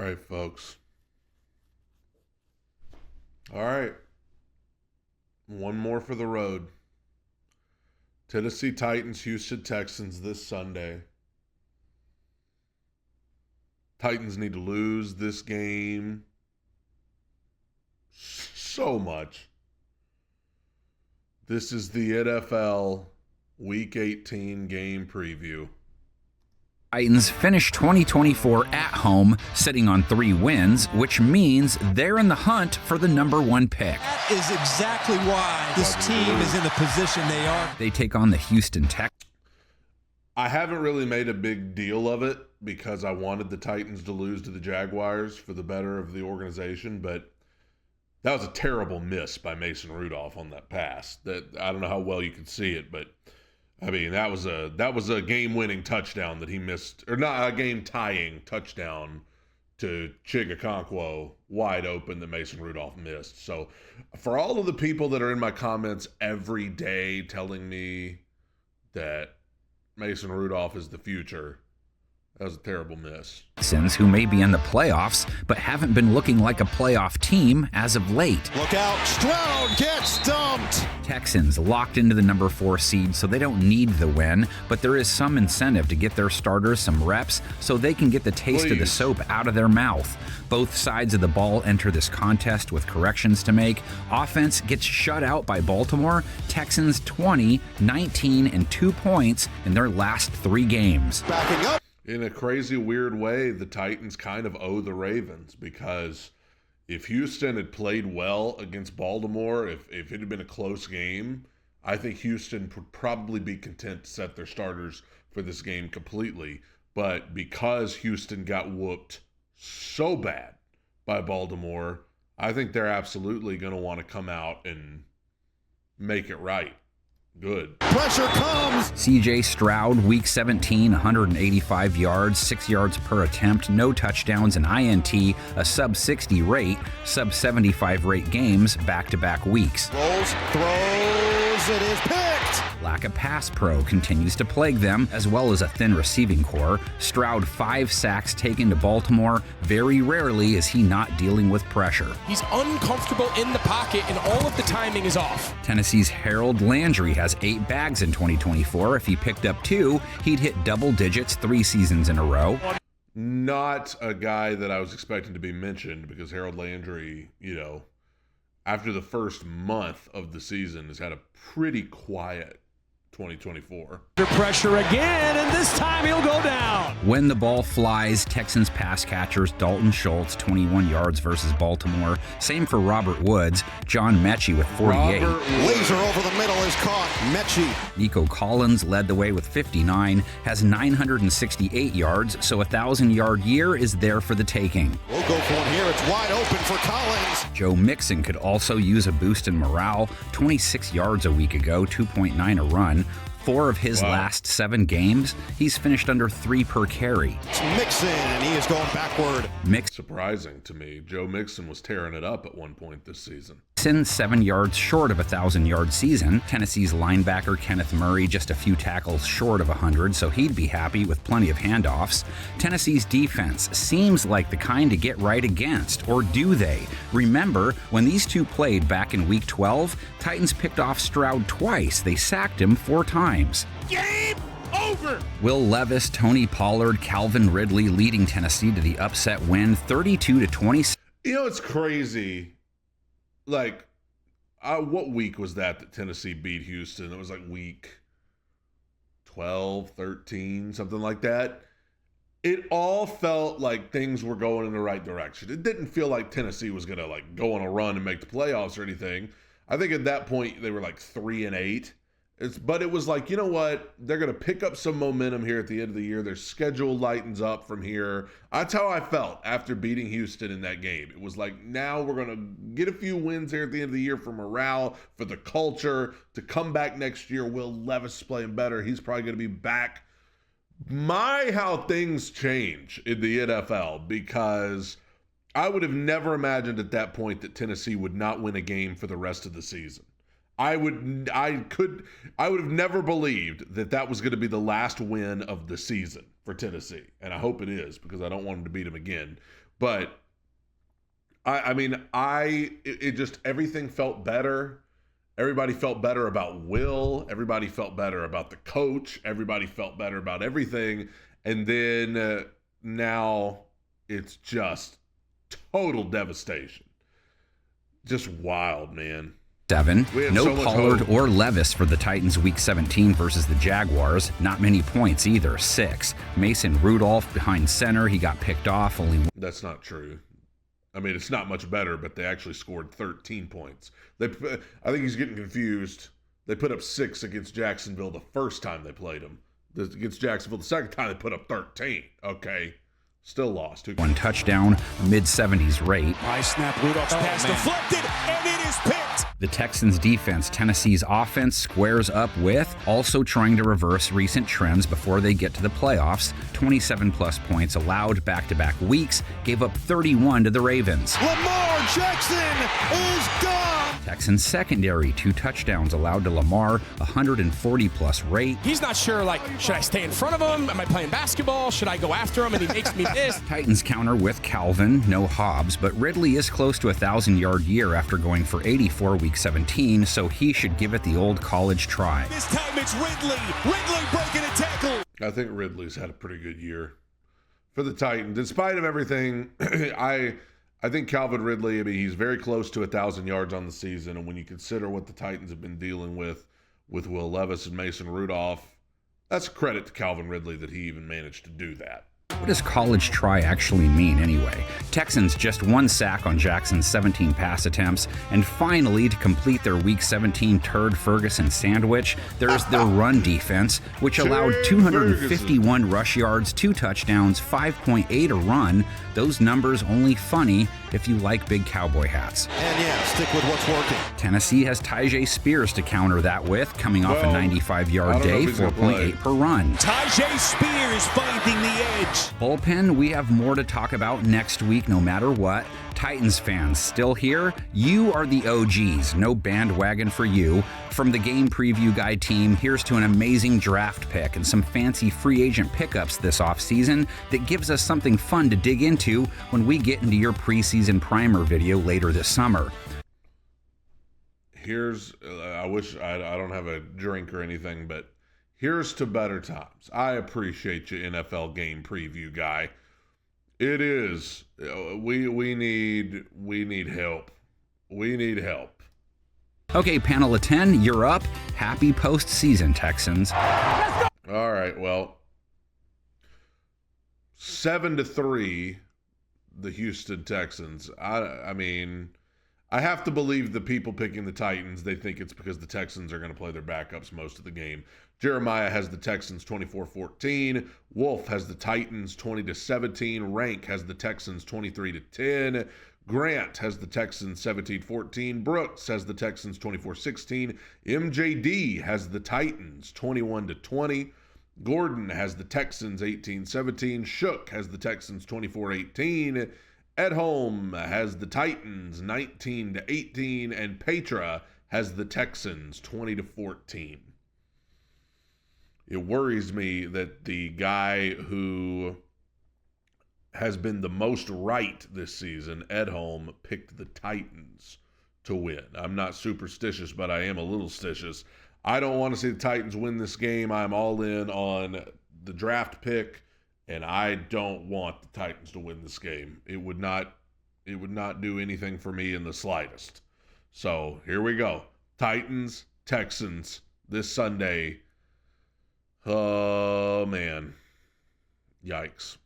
right, folks. All right. One more for the road. Tennessee Titans, Houston Texans this Sunday. Titans need to lose this game so much. This is the NFL Week 18 game preview. Titans finished 2024 at home, sitting on 3 wins, which means they're in the hunt for the number 1 pick. That is exactly why this team is in the position they are. They take on the Houston Texans. I haven't really made a big deal of it because I wanted the Titans to lose to the Jaguars for the better of the organization, but that was a terrible miss by Mason Rudolph on that pass. That I don't know how well you could see it, but I mean that was a game-winning touchdown that he missed, or not a game-tying touchdown to Chigakonkwo wide open that Mason Rudolph missed. So for all of the people that are in my comments every day telling me that Mason Rudolph is the future, that was a terrible miss. Who may be in the playoffs, but haven't been looking like a playoff team as of late. Look out, Stroud gets dumped. Texans locked into the number 4 seed, so they don't need the win, but there is some incentive to get their starters some reps so they can get the taste of the soap out of their mouth. Both sides of the ball enter this contest with corrections to make. Offense gets shut out by Baltimore. Texans 20, 19, and 2 points in their last 3 games. Backing up. In a crazy, weird way, the Titans kind of owe the Ravens, because if Houston had played well against Baltimore, if it had been a close game, I think Houston would probably be content to set their starters for this game completely. But because Houston got whooped so bad by Baltimore, I think they're absolutely going to want to come out and make it right. Good. Pressure comes. C.J. Stroud, Week 17, 185 yards, 6 yards per attempt, no touchdowns, an INT, a sub-60 rate, sub-75 rate games, back-to-back weeks. Rolls, throws, it is picked. Lack of pass pro continues to plague them, as well as a thin receiving core. Stroud 5 sacks taken to Baltimore. Very rarely is he not dealing with pressure. He's uncomfortable in the pocket, and all of the timing is off. Tennessee's Harold Landry has 8 bags in 2024. If he picked up 2, he'd hit double digits 3 seasons in a row. Not a guy that I was expecting to be mentioned, because Harold Landry, after the first month of the season, has had a pretty quiet 2024. Under pressure again, and this time he'll go down. When the ball flies, Texans pass catchers Dalton Schultz, 21 yards versus Baltimore. Same for Robert Woods. John Mechie with 48. Laser over the middle is caught. Mechie. Nico Collins led the way with 59, has 968 yards, so a 1,000-yard year is there for the taking. We'll go for one here. It's wide open for Collins. Joe Mixon could also use a boost in morale. 26 yards a week ago, 2.9 a run. 4 of his last 7 games, he's finished under 3 per carry. It's Mixon, and he is going backward. Surprising to me. Joe Mixon was tearing it up at one point this season. Mixon 7 yards short of a 1,000-yard season. Tennessee's linebacker Kenneth Murray just a few tackles short of 100, so he'd be happy with plenty of handoffs. Tennessee's defense seems like the kind to get right against, or do they? Remember, when these two played back in Week 12, Titans picked off Stroud twice. They sacked him 4 times. Game over. Will Levis, Tony Pollard, Calvin Ridley leading Tennessee to the upset win, 32-20. It's crazy. What week was that Tennessee beat Houston? It was like week 12, 13, something like that. It all felt like things were going in the right direction. It didn't feel like Tennessee was going to go on a run and make the playoffs or anything. I think at that point they were 3-8. But it was like, you know what? They're going to pick up some momentum here at the end of the year. Their schedule lightens up from here. That's how I felt after beating Houston in that game. It was like, now we're going to get a few wins here at the end of the year for morale, for the culture, to come back next year. Will Levis playing better. He's probably going to be back. How things change in the NFL, because I would have never imagined at that point that Tennessee would not win a game for the rest of the season. I would have never believed that was going to be the last win of the season for Tennessee. And I hope it is, because I don't want them to beat them again. But it just, everything felt better. Everybody felt better about Will. Everybody felt better about the coach. Everybody felt better about everything. And then now it's just total devastation. Just wild, man. 7. No so much Pollard hope. or Levis for the Titans Week 17 versus the Jaguars. Not many points either. 6. Mason Rudolph behind center. He got picked off. Only That's not true. I mean, it's not much better, but they actually scored 13 points. I think he's getting confused. They put up 6 against Jacksonville the first time they played them. Against Jacksonville the second time they put up 13. Okay. Still lost. 1 touchdown, mid-70s rate. High snap, Rudolph's pass deflected, and it is picked. The Texans defense, Tennessee's offense squares up with, also trying to reverse recent trends before they get to the playoffs. 27-plus points allowed back-to-back weeks, gave up 31 to the Ravens. Lamar Jackson is gone. Texans secondary, 2 touchdowns allowed to Lamar, 140-plus rate. He's not sure, like, should I stay in front of him? Am I playing basketball? Should I go after him and he makes me miss? Titans counter with Calvin, no Hobbs, but Ridley is close to a 1,000-yard year after going for 84 Week 17, so he should give it the old college try. This time it's Ridley. Ridley breaking a tackle. I think Ridley's had a pretty good year for the Titans. In spite of everything, I think Calvin Ridley, I mean, he's very close to 1,000 yards on the season, and when you consider what the Titans have been dealing with Will Levis and Mason Rudolph, that's a credit to Calvin Ridley that he even managed to do that. What does college try actually mean anyway? Texans just 1 sack on Jackson's 17 pass attempts, and finally, to complete their Week 17 turd Ferguson sandwich, there's their run defense, which allowed 251 rush yards, 2 touchdowns, 5.8 a run. Those numbers only funny if you like big cowboy hats. And yeah, stick with what's working. Tennessee has Tyjae Spears to counter that with, coming off a 95-yard day, 4.8 per run. Tyjae Spears finding the edge. Bullpen, we have more to talk about next week no matter what. Titans fans still here? You are the OGs, no bandwagon for you. From the Game Preview Guide team, here's to an amazing draft pick and some fancy free agent pickups this offseason that gives us something fun to dig into when we get into your preseason primer video later this summer. I wish I don't have a drink or anything, but here's to better times. I appreciate you, NFL Game Preview Guy. It is. We need help. We need help. Okay, panel of 10, you're up. Happy postseason, Texans. All right, well, 7-3, the Houston Texans. I mean, I have to believe the people picking the Titans, they think it's because the Texans are going to play their backups most of the game. Jeremiah has the Texans 24-14. Wolf has the Titans 20-17. Rank has the Texans 23-10. Grant has the Texans 17-14. Brooks has the Texans 24-16. MJD has the Titans 21-20. Gordon has the Texans 18-17. Shook has the Texans 24-18. Edholm has the Titans 19-18. And Petra has the Texans 20-14. It worries me that the guy who has been the most right this season, Edholm, picked the Titans to win. I'm not superstitious, but I am a little stitious. I don't want to see the Titans win this game. I'm all in on the draft pick, and I don't want the Titans to win this game. It would not do anything for me in the slightest. So here we go. Titans, Texans, this Sunday. Oh, man. Yikes.